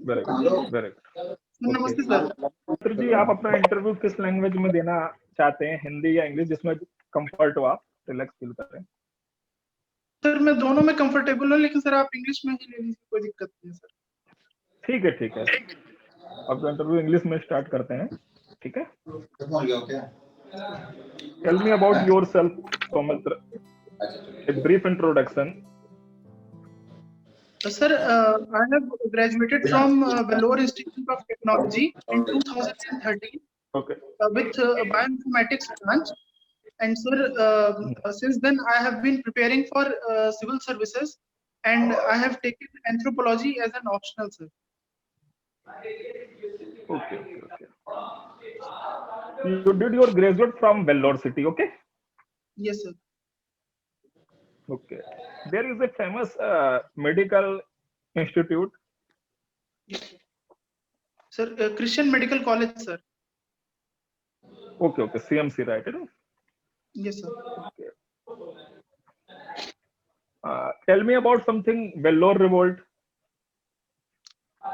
Very good, very good. Okay, नमस्ते sir. मित्र जी, आप अपना इंटरव्यू किस लैंग्वेज में देना चाहते हैं, हिंदी या इंग्लिश, जिसमें कंफर्ट हो, आप रिलैक्स फील करें? सर मैं दोनों में कंफर्टेबल हूँ, लेकिन सर आप इंग्लिश में ही ले लीजिए, कोई दिक्कत नहीं है सर। ठीक है, ठीक है। अब इंटरव्यू इंग्लिश में स्टार्ट करते हैं, ठीक है? Tell me about yourself, Soumitra, a brief introduction. Sir, I have graduated from Vellore Institute of Technology in 2013 Okay. with bioinformatics branch. And sir, since then I have been preparing for civil services, and I have taken anthropology as an optional, sir. Okay, okay, okay. You did your graduate from Vellore City, okay? Yes, sir. Okay. There is a famous medical institute. Sir, Christian Medical College, sir. Okay, okay. CMC, right? Yes, sir. Okay. Tell me about something Vellore Revolt.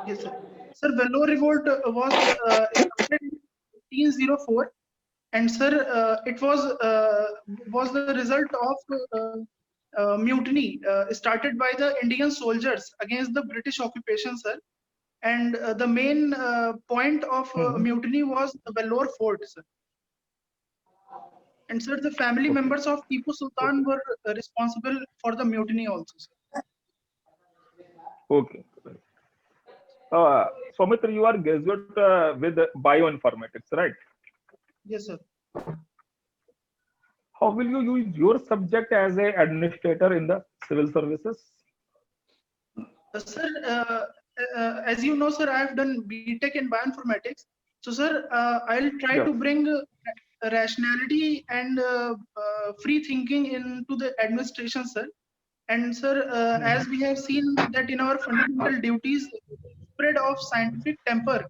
Yes, sir. Sir, Vellore Revolt was started in 1804, and sir, it was the result of mutiny started by the Indian soldiers against the British occupation, sir. And the main point of mutiny was the Vellore Fort, sir. And sir, the family members of Tipu Sultan were responsible for the mutiny also, sir. Okay. Soumitra, you are graduate with bioinformatics, right? Yes, sir. How will you use your subject as a administrator in the civil services? Sir, as you know, sir, I have done BTech in bioinformatics. So, sir, I'll try to bring rationality and free thinking into the administration, sir. And sir, as we have seen that in our fundamental duties, spread of scientific temper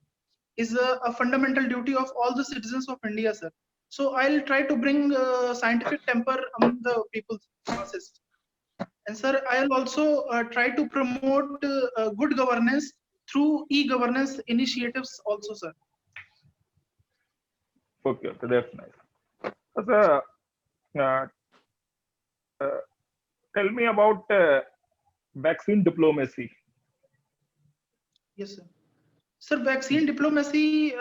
is a fundamental duty of all the citizens of India, sir. So I'll try to bring scientific temper among the people's masses. And sir, I'll also try to promote good governance through e-governance initiatives also, sir. Okay, okay, that's nice. So, tell me about vaccine diplomacy. Yes, sir. Sir, vaccine diplomacy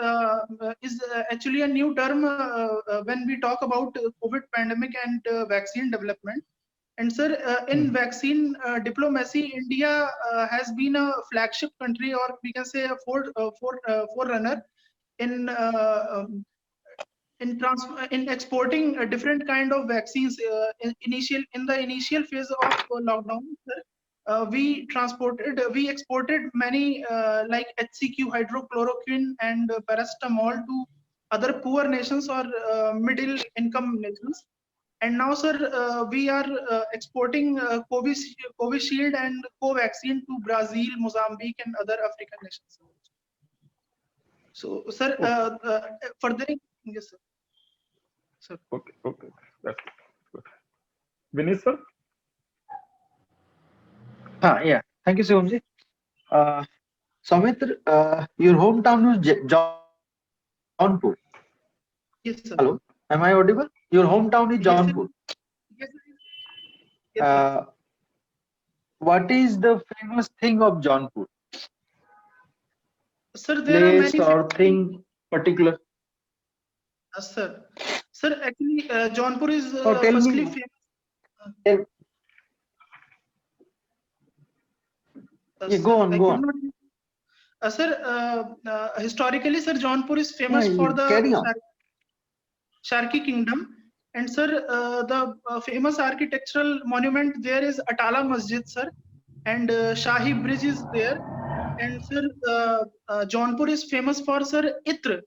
is actually a new term when we talk about COVID pandemic and vaccine development. And sir, in vaccine diplomacy, India has been a flagship country, or we can say a forerunner in in exporting a different kind of vaccines. In the initial phase of lockdown, sir, we exported many like HCQ, hydrochloroquine, and paracetamol to other poor nations or middle income nations. And now, sir, we are exporting Covishield and Covaxin to Brazil, Mozambique, and other African nations. So, sir, furthering, yes, sir. Sir. Okay, okay, that's good. Vineet, sir? Yeah, thank you, Shivanji. Soumitra, your hometown is Jaunpur. Yes, sir. Hello, am I audible? Your hometown is Jaunpur. Yes, sir. Yes, sir. What is the famous thing of Jaunpur? Sir, there are many or thing particular. Sir. Sir, actually, Jaunpur is tell firstly me. famous. Yeah, go on, go on. Sir, historically, sir, Jaunpur is famous for the Sharki Kingdom. And sir, the famous architectural monument there is Atala Masjid, sir. And Shahi Bridge is there. And sir, Jaunpur is famous for, sir, Itr,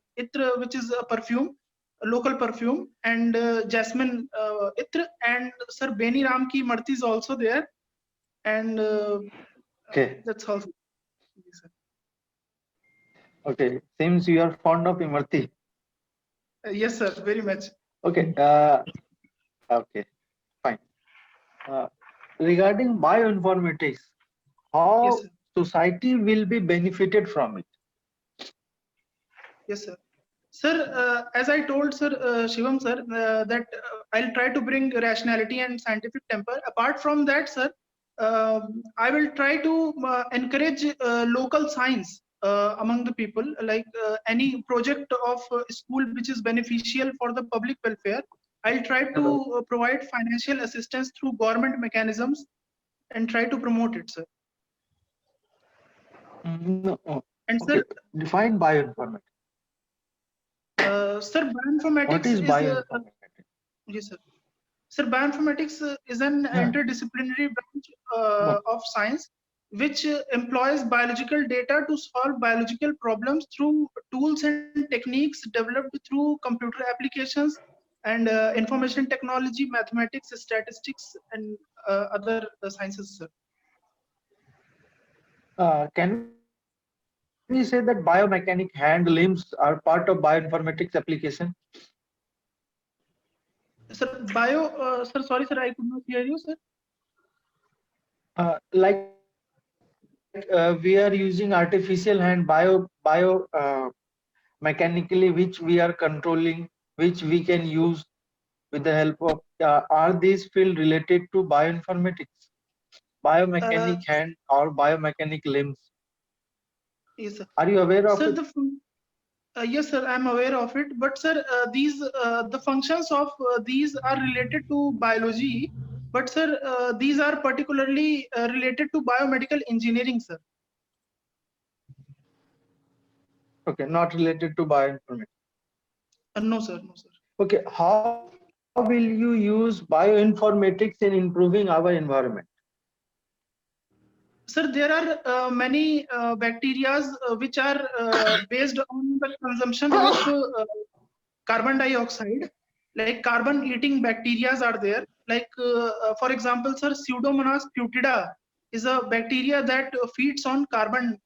which is a perfume, a local perfume, and jasmine Itr. And sir, Beni Ram ki Marti is also there. And okay, that's all. Yes, sir. Okay, seems you are fond of Imarti. Yes, sir, very much. Okay, okay, fine. Regarding bioinformatics, how society will be benefited from it? Yes, sir. Sir, as I told Sir Shivam sir, that I'll try to bring rationality and scientific temper. Apart from that, sir, I will try to encourage local science among the people, like any project of school which is beneficial for the public welfare. I'll try to provide financial assistance through government mechanisms and try to promote it, sir. No. And Okay. sir, Define bioinformatics. sir, bioinformatics What is bioinformatics? yes, sir. Sir, bioinformatics is an interdisciplinary branch of science which employs biological data to solve biological problems through tools and techniques developed through computer applications and information technology, mathematics, statistics, and other sciences, sir. Can we say that biomechanic hand limbs are part of bioinformatics application? Sir, sir, sorry, sir, I could not hear you, sir. Like we are using artificial hand mechanically, which we are controlling, which we can use with the help of. Are these field related to bioinformatics? Biomechanic hand or biomechanic limbs? Yes, sir. Are you aware of Sir, it? yes, sir, I'm aware of it. But sir, the functions of these are related to biology. But sir, these are particularly related to biomedical engineering, sir. Okay, not related to bioinformatics. No, sir, no, sir. Okay, how will you use bioinformatics in improving our environment? Sir, there are many bacteria which are based on the consumption of carbon dioxide. Like carbon-eating bacteria are there. Like, for example, sir, Pseudomonas putida is a bacteria that feeds on carbon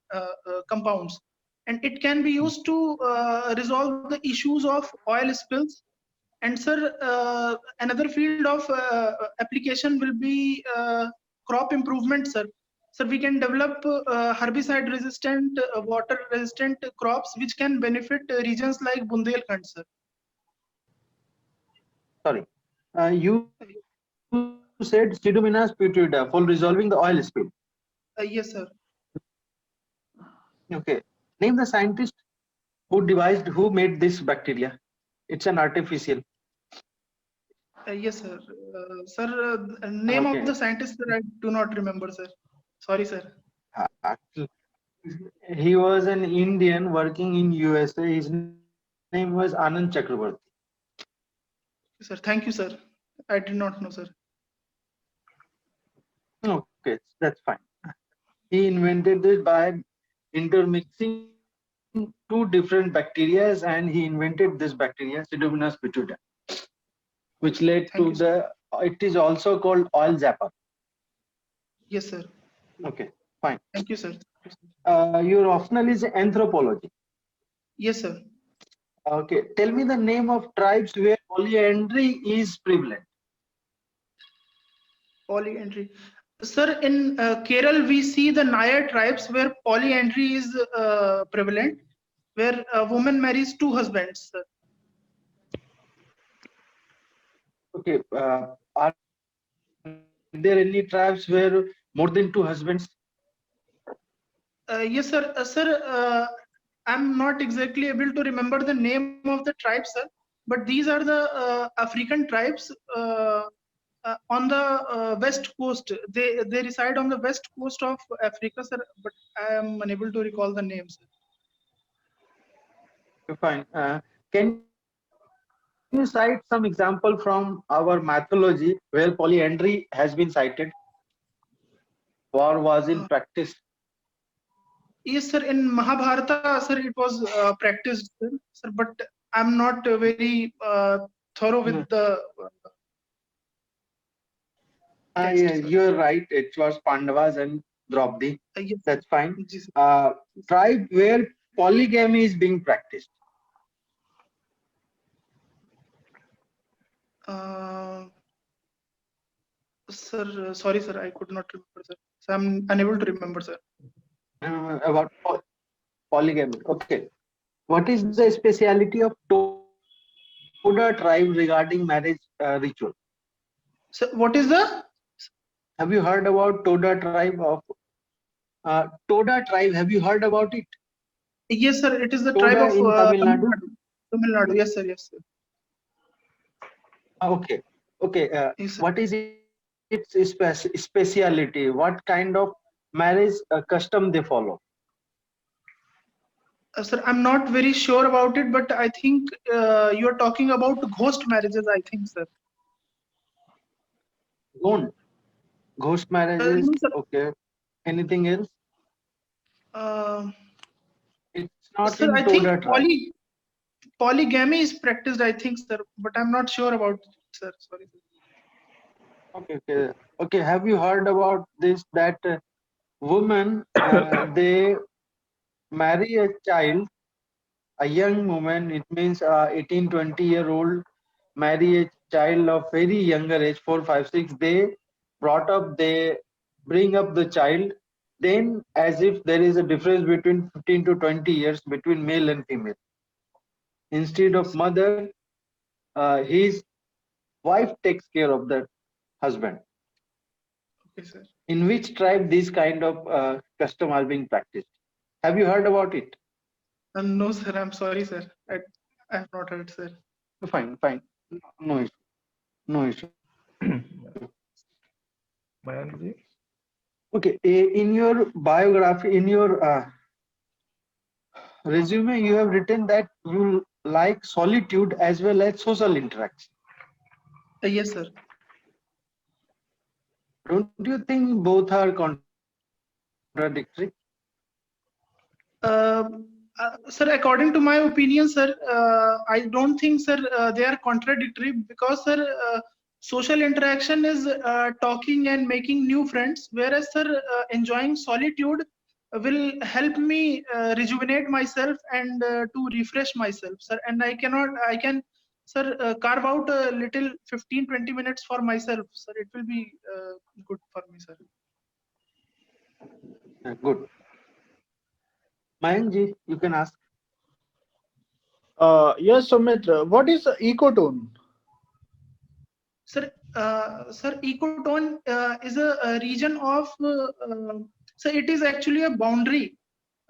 compounds. And it can be used to resolve the issues of oil spills. And sir, another field of application will be crop improvement, sir. So we can develop herbicide resistant, water resistant crops which can benefit regions like Bundelkhand, sir. Sorry, you said Pseudomonas putida for resolving the oil spill. Yes, sir. Okay, name the scientist who made this bacteria. It's an artificial. Yes, sir. Sir, name of the scientist, sir, I do not remember, sir. Sorry, sir. Actually, he was an Indian working in USA. His name was Anand Chakrabarti. Sir, thank you, sir. I did not know, sir. Okay, that's fine. He invented this by intermixing two different bacteria, and he invented this bacteria, Pseudomonas putida, which led to it is also called oil zapper. Yes, sir. Okay, fine. Thank you, sir. Your optional is anthropology. Yes, sir. Okay, tell me the name of tribes where polyandry is prevalent. Polyandry. Sir, in Kerala, we see the Nayar tribes where polyandry is prevalent, where a woman marries two husbands, sir. Okay, are there any tribes where more than two husbands? Yes, sir. Sir, I'm not exactly able to remember the name of the tribe, sir, but these are the African tribes on the west coast. They reside on the west coast of Africa, sir, but I am unable to recall the names. Fine. Can you cite some example from our mythology where polyandry has been cited or was in practice? Yes, sir. In Mahabharata, sir, it was practiced, sir, but I'm not very thorough with the text. Yeah, you're right. It was Pandavas and Draupadi. Yes, that's fine. yes, Tribe where polygamy is being practiced. Sir, sorry, sir, I could not remember, sir. So I'm unable to remember, sir. about polygamy. Okay. What is the speciality of Toda tribe regarding marriage ritual? So what is the? Have you heard about Toda tribe of Toda tribe? Have you heard about it? Yes, sir. It is the tribe Toda of in Tamil Tamil Nadu. Nadu. Tamil Nadu. Yes, sir. Yes, sir. Okay. Okay. Yes, sir. What is its speciality? What kind of marriage custom they follow? Sir, I'm not very sure about it, but I think you are talking about ghost marriages. I think, sir. Don't. Ghost marriages. No, sir. Okay. Anything else? It's not Sir, I in think Toda tribe. polygamy is practiced. I think, sir, but I'm not sure about it, sir. Sorry, sir. Okay. Okay. Okay. Have you heard about this? That women they marry a child, a young woman. It means 18, 20-year-old marry a child of very younger age, 4, 5, 6. They brought up, they bring up the child. Then, as if there is a difference between 15 to 20 years between male and female. Instead of mother, his wife takes care of the husband. Okay, sir. In which tribe these kind of custom are being practiced? Have you heard about it? No, sir. I'm sorry, sir. I have not heard, sir. Fine, fine. No issue. No issue. Mayank ji? Okay. In your biography, in your resume, you have written that you like solitude as well as social interaction. Yes, sir. Don't you think both are contradictory? Sir, according to my opinion, sir, I don't think, sir, they are contradictory because, sir, social interaction is talking and making new friends, whereas, sir, enjoying solitude will help me rejuvenate myself and to refresh myself, sir. And I can, sir, carve out a little 15-20 minutes for myself, sir. It will be good for me, sir. Good. Mayank ji, you can ask. Yes, Sumit. What is ecotone? Sir, ecotone is a region of. So it is actually a boundary,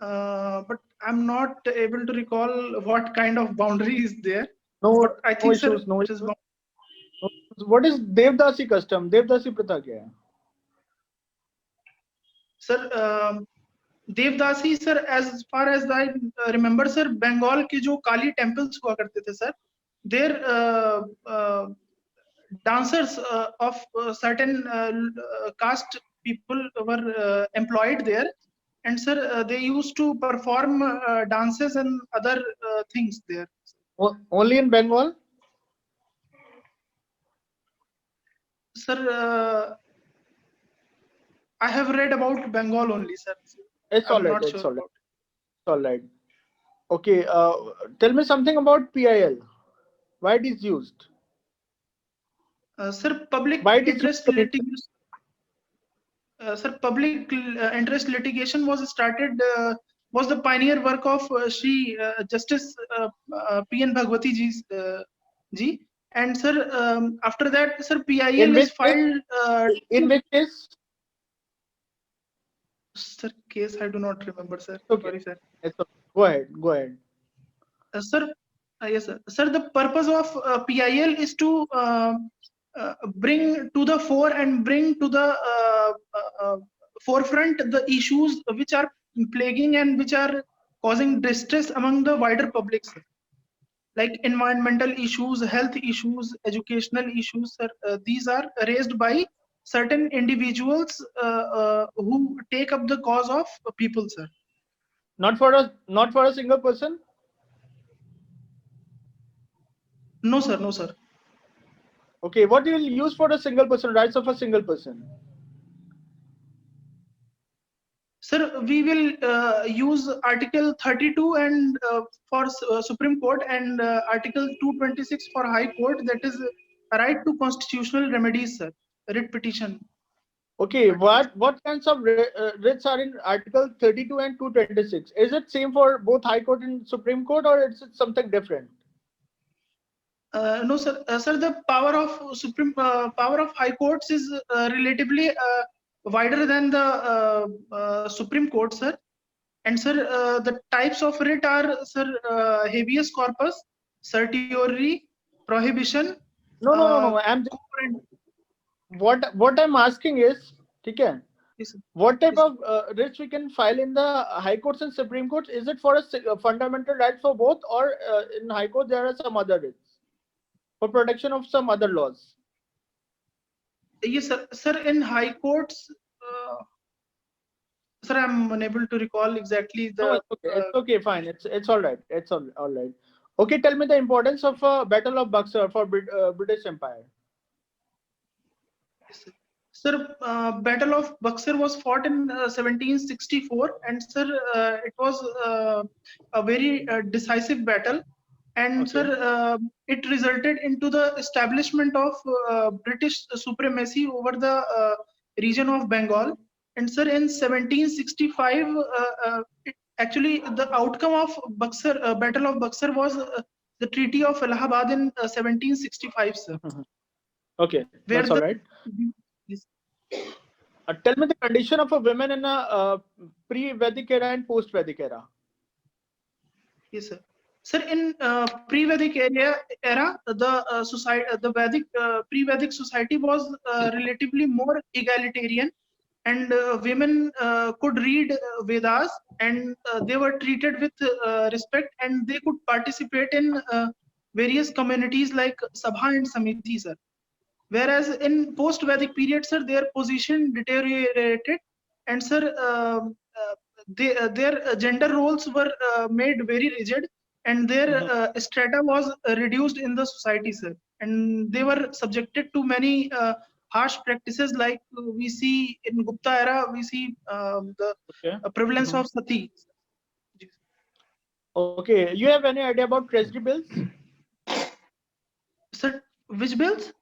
but I'm not able to recall what kind of boundary is there. No, But I no think, sir, issues. No it is issues. What is Devdasi custom? Devdasi pratha kya hai? sir, Devdasi, sir, as far as I remember, sir, Bengal के जो काली temples हुआ करते थे, sir, their dancers of certain caste people were employed there, and sir, they used to perform dances and other things there. Only in Bengal? Sir, I have read about Bengal only, sir. It's I'm all right. not It's sure all right. about it. It's all right. Okay. Tell me something about PIL. Why it is used? Sir, public Why it is interest used? litigation. Sir, public interest litigation was started, was the pioneer work of Shri Justice P.N. Bhagwati ji. And sir, after that, sir, PIL is filed. In which case? Sir, case I do not remember, sir. Okay. Sorry, sir. It's okay. Go ahead. Go ahead. Sir, yes, sir. Sir, the purpose of PIL is to bring to the fore and bring to the forefront the issues which are plaguing and which are causing distress among the wider public, sir. Like environmental issues, health issues, educational issues, sir. These are raised by certain individuals who take up the cause of people, sir. Not for a single person? No, sir. No, sir. Okay. What you will use for a single person? Rights of a single person? Sir, we will use Article 32 and for Supreme Court and Article 226 for High Court. That is a right to constitutional remedies, sir. Writ petition. Okay, what kinds of writs are in Article 32 and 226? Is it same for both High Court and Supreme Court, or is it something different? No, sir. Sir, the power of power of high courts is relatively wider than the Supreme Court, sir. And sir, the types of writ are, sir, habeas corpus, certiorari, prohibition. No. I'm just, what I'm asking is, okay, Yes, sir. what type Yes. of writs we can file in the High Courts and Supreme Courts? Is it for a fundamental right for both, or in High Court there are some other writs for protection of some other laws? Yes, sir. Sir, in high courts, sir, I'm unable to recall exactly the. No, it's okay. It's okay. Fine. It's all right. It's all right. Okay, tell me the importance of Battle of Buxar for British Empire. Sir, Battle of Buxar was fought in 1764, and sir, it was a very decisive battle, and Okay. sir, it resulted into the establishment of British supremacy over the region of Bengal. And sir, in 1765, actually, the outcome of Buxar, Battle of Buxar was the Treaty of Allahabad in 1765, sir. Okay, Where that's all the- right. Yes. Tell me the condition of a woman in a pre-Vedic era and post-Vedic era. Yes, sir. Sir, in pre-Vedic era, the society, the Vedic pre-Vedic society was relatively more egalitarian, and women could read Vedas, and they were treated with respect, and they could participate in various communities like Sabha and Samiti, sir. Whereas in post-Vedic period, sir, their position deteriorated, and sir, their gender roles were made very rigid, and their strata was reduced in the society, sir. And they were subjected to many harsh practices, like we see in Gupta era, we see the prevalence of sati. Okay, you have any idea about treasury bills? Sir, which bills?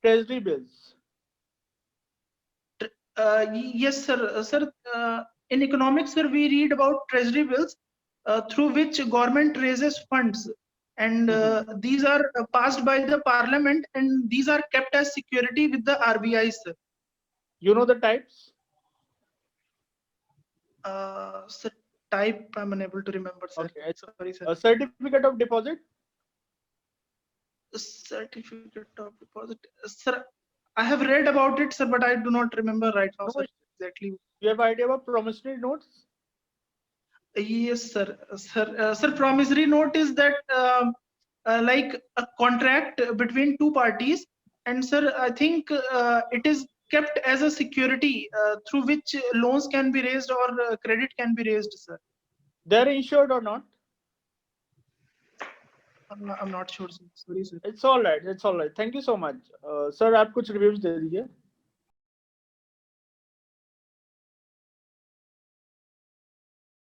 Treasury bills. Yes, sir. Sir, in economics, sir, we read about treasury bills through which government raises funds, and these are passed by the parliament, and these are kept as security with the RBI, sir. You know the types? Sir, type I'm unable to remember, sir. Okay, Sorry, sir. a certificate of deposit. Certificate of deposit, sir. I have read about it, sir, but I do not remember right now, sir, exactly. You have idea about promissory notes? Yes, sir. Sir, promissory note is that like a contract between two parties, and sir, I think it is kept as a security through which loans can be raised or credit can be raised, sir. They're insured or not? I'm not sure, sir. Sorry, sir. It's all right. It's all right. Thank you so much. Sir, आप कुछ reviews दे दीजिए.